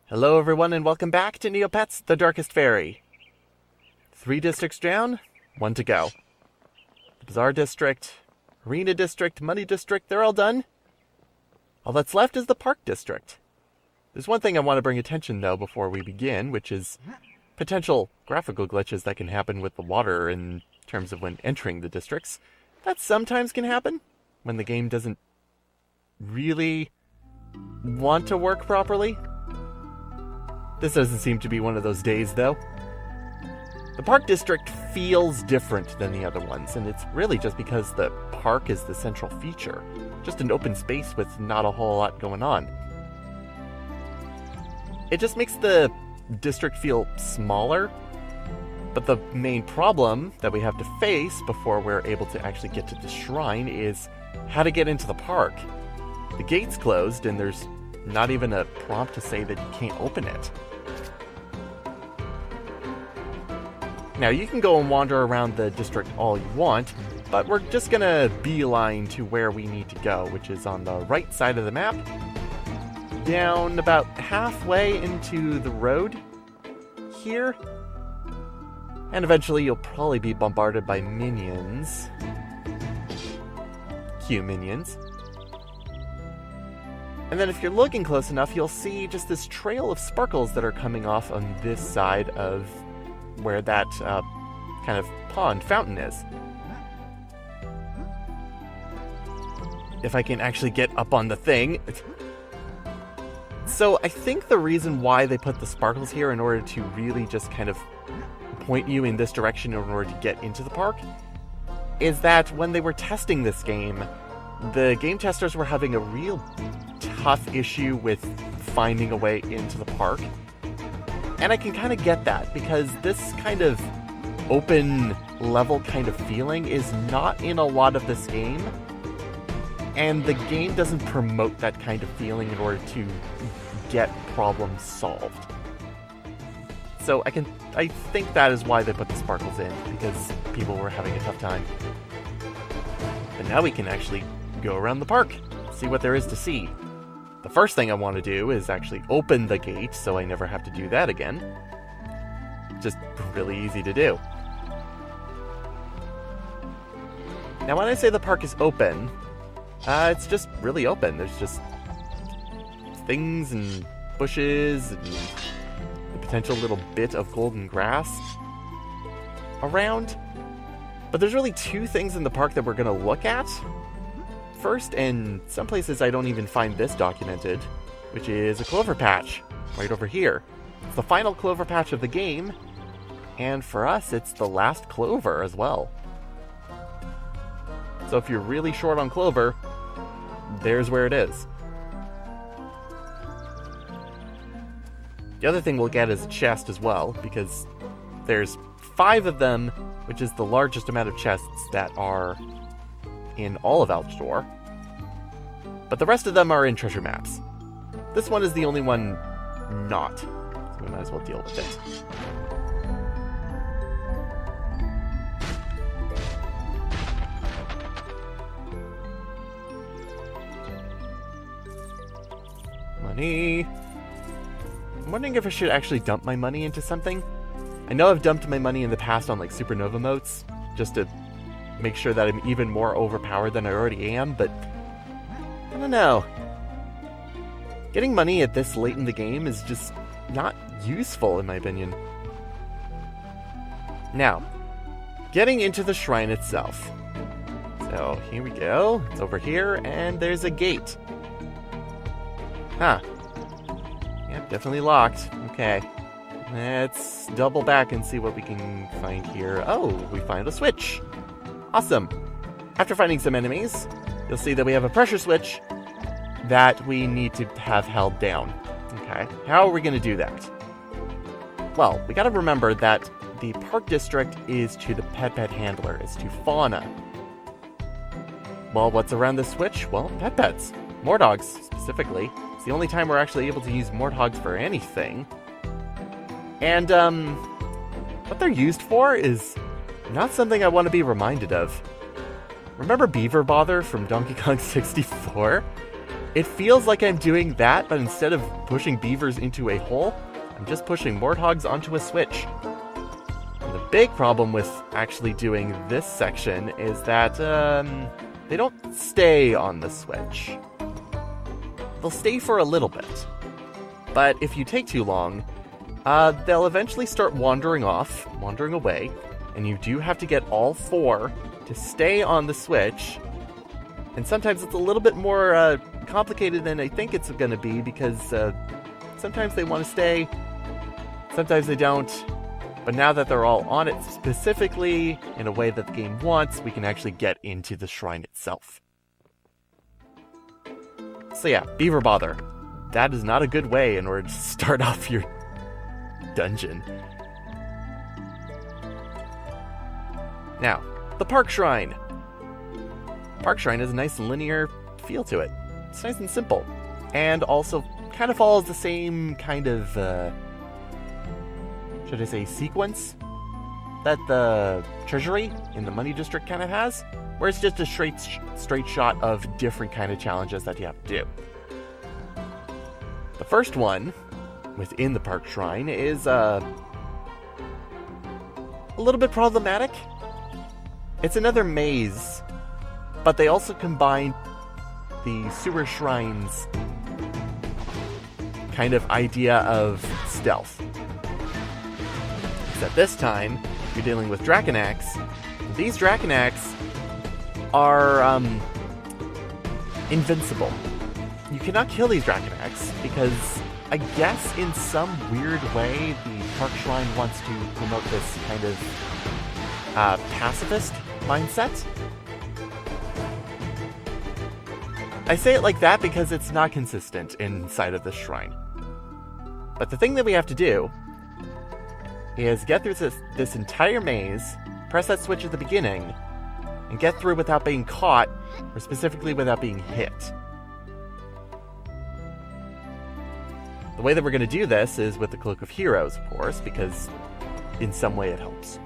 Hello everyone and welcome back to Neopets, the Darkest Faerie. 3 districts down, 1 to go. The Bazaar District, Arena District, Money District, they're all done. All that's left is the Park District. There's one thing I want to bring attention though before we begin, which is potential graphical glitches that can happen with the water in terms of when entering the districts. That sometimes can happen when the game doesn't really want to work properly. This doesn't seem to be one of those days, though. The Park District feels different than the other ones, and it's really just because the park is the central feature. Just an open space with not a whole lot going on. It just makes the district feel smaller, but the main problem that we have to face before we're able to actually get to the shrine is how to get into the park. The gate's closed, and there's not even a prompt to say that you can't open it. Now, you can go and wander around the district all you want, but we're just gonna beeline to where we need to go, which is on the right side of the map, down about halfway into the road here, and eventually you'll probably be bombarded by minions. Cue minions. And then if you're looking close enough, you'll see just this trail of sparkles that are coming off on this side of where that kind of pond fountain is. If I can actually get up on the thing. So I think the reason why they put the sparkles here in order to really just kind of point you in this direction in order to get into the park is that when they were testing this game, the game testers were having a real tough issue with finding a way into the park. And I can kind of get that, because this kind of open level kind of feeling is not in a lot of this game. And the game doesn't promote that kind of feeling in order to get problems solved. So I think that is why they put the sparkles in, because people were having a tough time. But now we can actually go around the park, see what there is to see. The first thing I want to do is actually open the gate, so I never have to do that again. Just really easy to do. Now, when I say the park is open, it's just really open. There's just things and bushes and the potential little bit of golden grass around. But there's really 2 things in the park that we're going to look at first, and some places I don't even find this documented, which is a clover patch right over here. It's the final clover patch of the game, and for us it's the last clover as well. So if you're really short on clover, there's where it is. The other thing we'll get is a chest as well, because there's 5 of them, which is the largest amount of chests that are in all of Alcador, but the rest of them are in treasure maps. This one is the only one not, so we might as well deal with it. Money. I'm wondering if I should actually dump my money into something. I know I've dumped my money in the past on like supernova motes, just to make sure that I'm even more overpowered than I already am, but I don't know. Getting money at this late in the game is just not useful, in my opinion. Now, getting into the shrine itself. So here we go. It's over here, and there's a gate. Huh. Yep, definitely locked. Okay. Let's double back and see what we can find here. Oh, we find a switch. Awesome. After finding some enemies, you'll see that we have a pressure switch that we need to have held down. Okay, how are we going to do that? Well, we got to remember that the Park District is to the pet handler, is to fauna. Well, what's around the switch? Well, pets. Mordogs, specifically. It's the only time we're actually able to use Mordogs for anything. And, what they're used for is not something I want to be reminded of. Remember Beaver Bother from Donkey Kong 64? It feels like I'm doing that, but instead of pushing beavers into a hole, I'm just pushing warthogs onto a switch. And the big problem with actually doing this section is that they don't stay on the switch. They'll stay for a little bit, but if you take too long, they'll eventually start wandering away, and you do have to get all 4 to stay on the switch. And sometimes it's a little bit more complicated than I think it's going to be, because sometimes they want to stay, sometimes they don't. But now that they're all on it specifically in a way that the game wants, we can actually get into the shrine itself. So yeah, beaver bother. That is not a good way in order to start off your dungeon. Now, the Park Shrine. Park Shrine has a nice linear feel to it. It's nice and simple. And also kind of follows the same kind of, should I say, sequence that the Treasury in the Money District kind of has, where it's just a straight shot of different kind of challenges that you have to do. The first one within the Park Shrine is a little bit problematic. It's another maze, but they also combine the sewer shrine's kind of idea of stealth. Except this time, you're dealing with Draconax. These Draconax are invincible. You cannot kill these Draconax because I guess in some weird way the Park Shrine wants to promote this kind of pacifist mindset. I say it like that because it's not consistent inside of the shrine. But the thing that we have to do is get through this entire maze, press that switch at the beginning, and get through without being caught, or specifically without being hit. The way that we're going to do this is with the Cloak of Heroes, of course, because in some way it helps.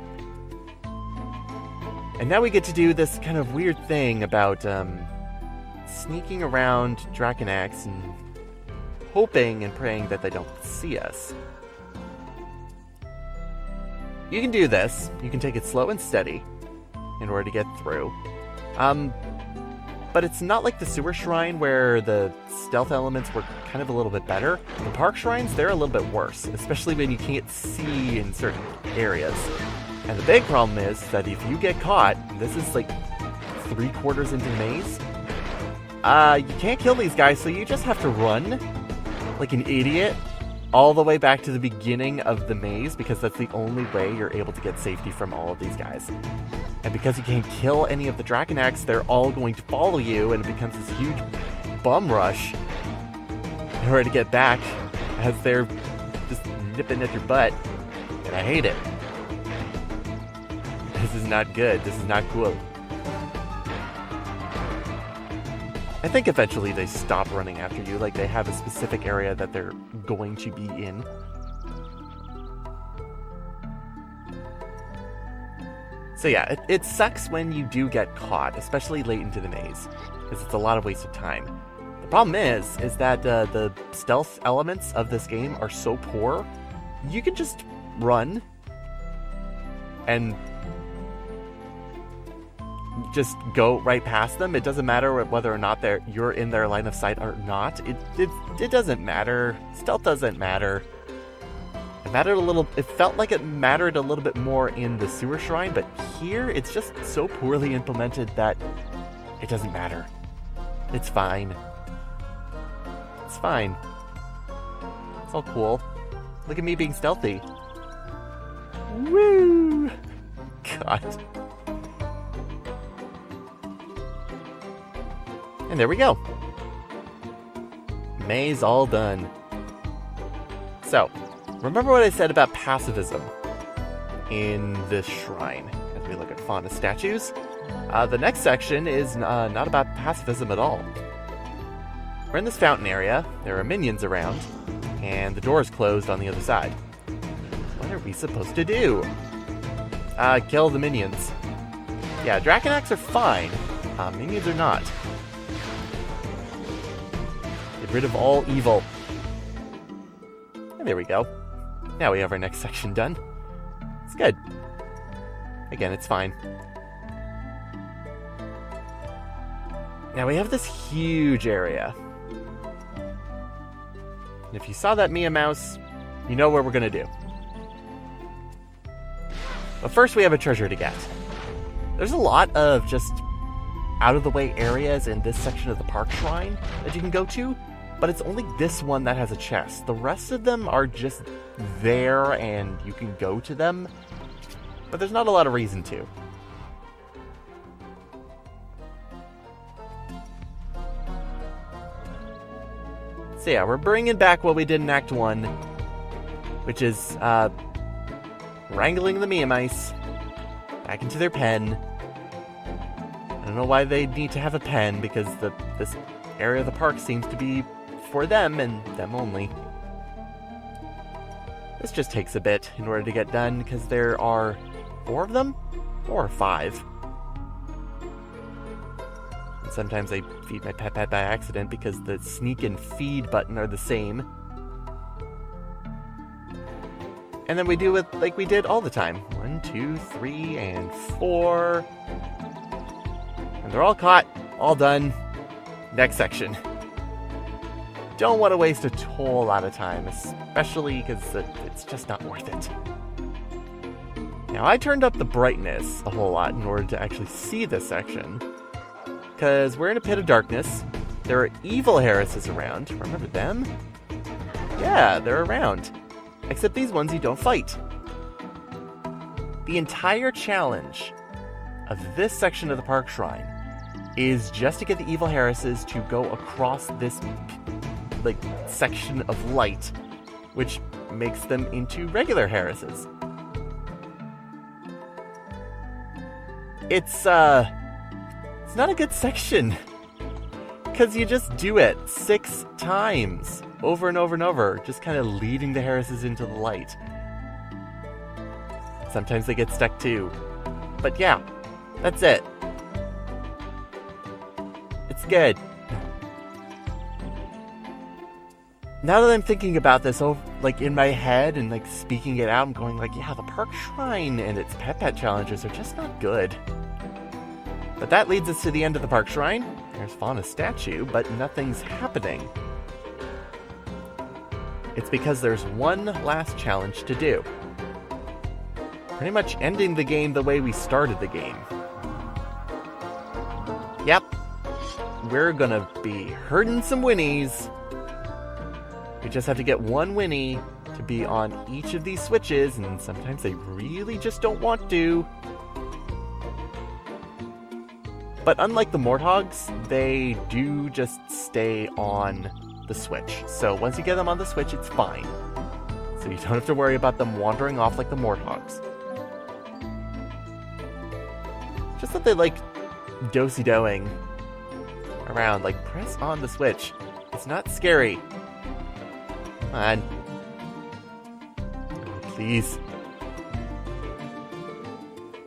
And now we get to do this kind of weird thing about sneaking around Draconax and hoping and praying that they don't see us. You can do this. You can take it slow and steady in order to get through. But it's not like the sewer shrine where the stealth elements were kind of a little bit better. The park shrines, they're a little bit worse, especially when you can't see in certain areas. And the big problem is that if you get caught, and this is like 3/4 into the maze, you can't kill these guys, so you just have to run like an idiot all the way back to the beginning of the maze, because that's the only way you're able to get safety from all of these guys. And because you can't kill any of the Draconax, they're all going to follow you, and it becomes this huge bum rush in order to get back, as they're just nipping at your butt. And I hate it. This is not good. This is not cool. I think eventually they stop running after you, like they have a specific area that they're going to be in. So yeah, it sucks when you do get caught, especially late into the maze, because it's a lot of wasted time. The problem is that the stealth elements of this game are so poor, you can just run and just go right past them. It doesn't matter whether or not you're in their line of sight or not. It doesn't matter. Stealth doesn't matter. It felt like it mattered a little bit more in the sewer shrine, but here it's just so poorly implemented that it doesn't matter. It's fine. It's fine. It's all cool. Look at me being stealthy. Woo! God. And there we go. Maze all done. So, remember what I said about pacifism in this shrine as we look at fauna statues? The next section is not about pacifism at all. We're in this fountain area, there are minions around, and the door is closed on the other side. What are we supposed to do? Kill the minions. Yeah, Draconax are fine, minions are not. rid of all evil. And there we go. Now we have our next section done. It's good. Again, it's fine. Now we have this huge area. And if you saw that Mia mouse, you know what we're going to do. But first we have a treasure to get. There's a lot of just out-of-the-way areas in this section of the park shrine that you can go to, but it's only this one that has a chest. The rest of them are just there and you can go to them, but there's not a lot of reason to. So yeah, we're bringing back what we did in Act 1, which is wrangling the Mia mice back into their pen. I don't know why they need to have a pen, because this area of the park seems to be for them and them only. This just takes a bit in order to get done, because there are 4 of them? 4 or 5. And sometimes I feed my pet by accident because the sneak and feed button are the same. And then we do it like we did all the time. 1, 2, 3, and 4. And they're all caught, all done. Next section. Don't want to waste a whole lot of time, especially because it's just not worth it. Now, I turned up the brightness a whole lot in order to actually see this section, because we're in a pit of darkness. There are evil heiresses around. Remember them? Yeah, they're around. Except these ones you don't fight. The entire challenge of this section of the park shrine is just to get the evil heiresses to go across this section of light, which makes them into regular heiresses. It's not a good section, because you just do it 6 times over and over and over, just kind of leading the heiresses into the light. Sometimes they get stuck too, but yeah, that's it. It's good. Now that I'm thinking about this, in my head and speaking it out, I'm going yeah, the park shrine and its pet challenges are just not good. But that leads us to the end of the park shrine. There's Fauna's statue, but nothing's happening. It's because there's one last challenge to do. Pretty much ending the game the way we started the game. Yep. We're gonna be herding some Winnies. We just have to get one Winnie to be on each of these switches, and sometimes they really just don't want to. But unlike the Morthogs, they do just stay on the switch. So once you get them on the switch, it's fine. So you don't have to worry about them wandering off like the Morthogs. Just that they do-si-doing around, press on the switch. It's not scary. Come on. Oh, please.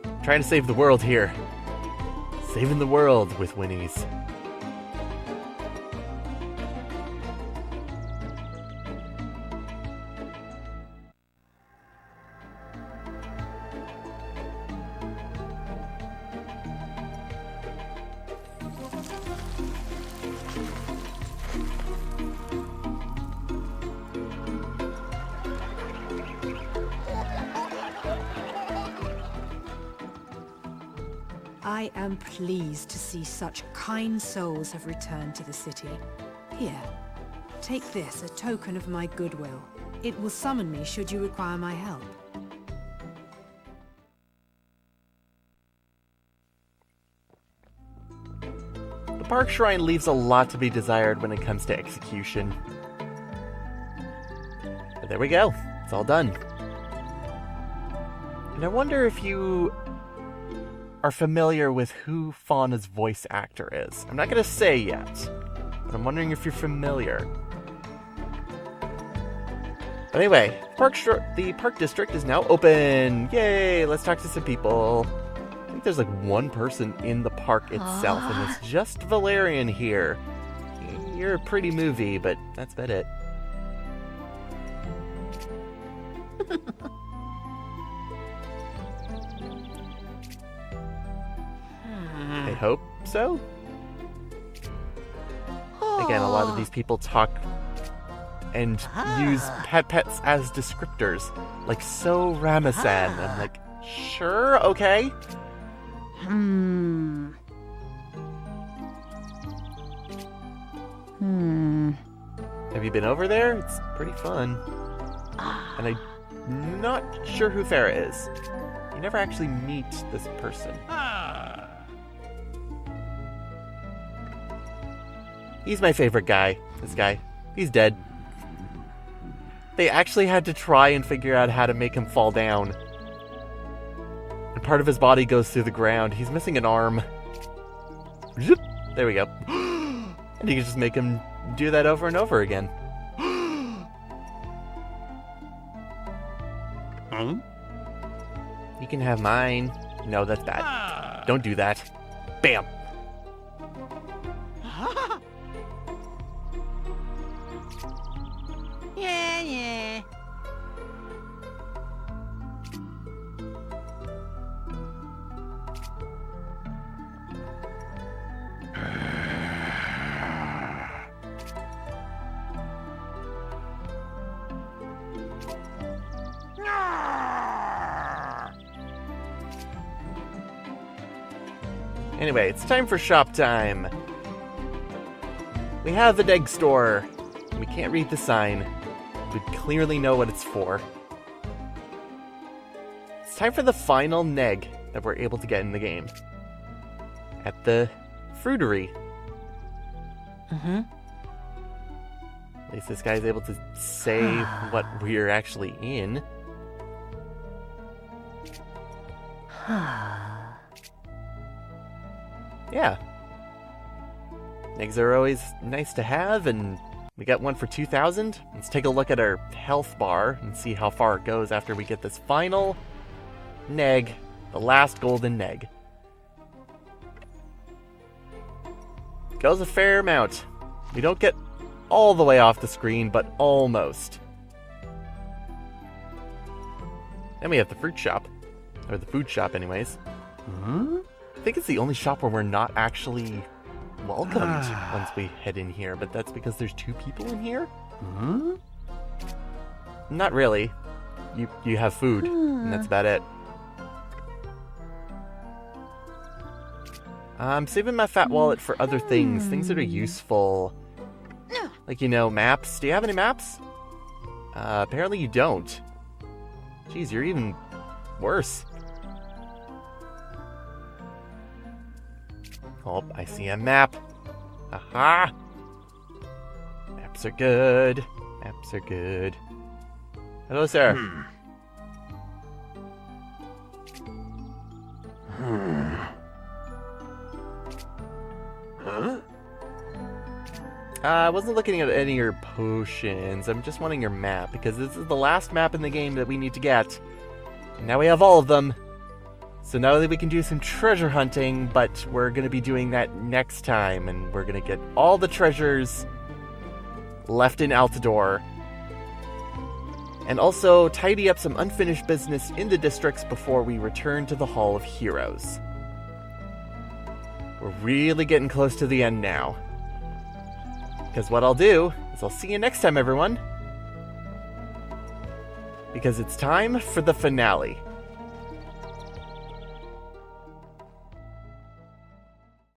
I'm trying to save the world here. Saving the world with Winnies. I am pleased to see such kind souls have returned to the city. Here, take this, a token of my goodwill. It will summon me should you require my help. The park shrine leaves a lot to be desired when it comes to execution. But there we go. It's all done. And I wonder if you are familiar with who Fauna's voice actor is. I'm not going to say yet, but I'm wondering if you're familiar. But anyway, the park district is now open. Yay! Let's talk to some people. I think there's one person in the park itself, and it's just Valerian here. you're a pretty movie, but that's about it. I hope so. Again, a lot of these people talk and use pets as descriptors. Like, so Ramasan. I'm like, sure, okay. Have you been over there? It's pretty fun. And I'm not sure who Faerie is. You never actually meet this person. He's my favorite guy. This guy. He's dead. They actually had to try and figure out how to make him fall down. And part of his body goes through the ground. He's missing an arm. Zip. There we go. And you can just make him do that over and over again. You can have mine. No, that's bad. Don't do that. Bam. Yeah. Anyway, it's time for shop time. We have the egg store. We can't read the sign. We clearly know what it's for. It's time for the final neg that we're able to get in the game. At the fruitery. At least this guy's able to say what we're actually in. Yeah. Eggs are always nice to have, and we got one for 2,000. Let's take a look at our health bar and see how far it goes after we get this final neg, the last golden neg. Goes a fair amount. We don't get all the way off the screen, but almost. Then we have the fruit shop. Or the food shop, anyways. I think it's the only shop where we're not actually welcomed once we head in here, but that's because there's 2 people in here? Not really. You have food, and that's about it. I'm saving my fat wallet for other things that are useful. Like, maps. Do you have any maps? Apparently you don't. Jeez, you're even worse. Oh, I see a map. Aha! Maps are good. Maps are good. Hello, sir. I wasn't looking at any of your potions. I'm just wanting your map, because this is the last map in the game that we need to get. And now we have all of them. So now that we can do some treasure hunting, but we're going to be doing that next time, and we're going to get all the treasures left in Altador. And also tidy up some unfinished business in the districts before we return to the Hall of Heroes. We're really getting close to the end now. Because what I'll do is I'll see you next time, everyone. Because it's time for the finale.